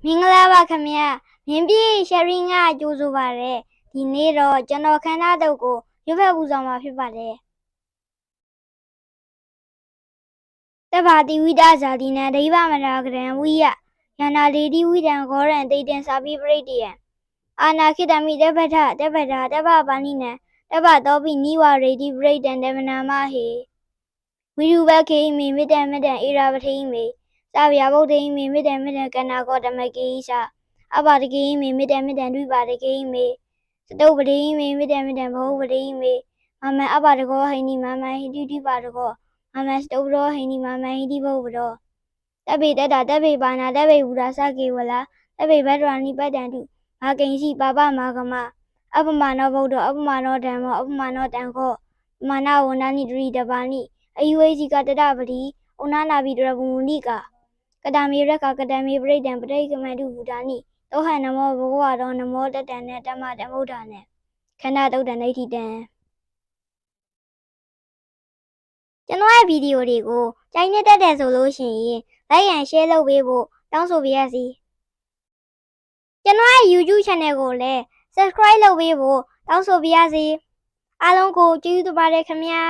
မင်္ဂလာပါခင်ဗျာမြင်းပြေရှယ်ရီငါကြိုးဆိုပါရယ်ဒီနေ့တော့ကျွန်တော်ခန်းသားတုပ်ကိုရွတ်ဖက်ပူဆောင်မှာဖြစ်ပါတယ်တဗ္ဗတိဝိဒဇာတိနံဒိဗမရာကရံဝိယယန္နာဒေတိဝိတံဂောရံတိတံစာပိပရိတ္တယံအာနာခိတမိတဗ္ဗထတဗ္ဗတာတဗ္ဗပါဏိနံတဗ္ဗသောပိနိဝရေတိပရိတ္တံတမနာမဟေဝိရုဘခေဣမေမေတ္တံမေတ္တံဧရာပထေဣမေသဗ္ဗယဗုဒ္ဓိမေမေတ္တံမေတ္တံကဏ္ဍကောဓမကေဣသအပါဒကေမေမေတ္တံမေတ္တံဒွိပါဒကေမေစတုပ္ပဒေမေမေတ္တံမေတ္တံဘဟုပဒေမေမမံအပါဒကောဟိနိမမံဟိတိဒွိပါဒကောမမံစတုပ္ပရောဟိနိမမံဟိတိဘဟုပတောတဗ္ဗေတတ္တတဗ္ဗေပါဏတဗ္ဗေဝုဒသကေဝလာတဗ္ဗေဘဒ္ဒရာနိပတ္တံတုမာကိဉ္စီပါပမာဂမအပမနောဗုဒ္ဓအပမနောဓမ္မောအပမနောတံခောမာနဝန္ဒနိတရိတပါဏိအယုဝေစီကတတပတိဩနာနာဘိတရဝုန်နိကာကတမေရကကတမေပရိတံပဋိကမန္တုဘူတာနိသောဟံနမောဘဂဝါတောနမောတတံနဲ့တမတမုဒ္ဒနဲ့ခန္ဓာတုတ်တံဒိဋ္ဌိတံကျွန်တော်ရဲ့ဗီဒီယိုတွေကိုကြိုက်နေတတ်တယ်ဆိုလို့ရှိရင် like and share လုပ်ပေးဖို့တောင်းဆိုပါရစေကျွန်တော်ရဲ့ YouTube channel ကိုလည်း subscribe လုပ်ပေးဖို့တောင်းဆိုပါရစေအားလုံးကိုကျေးဇူးတင်ပါတယ်ခင်ဗျာ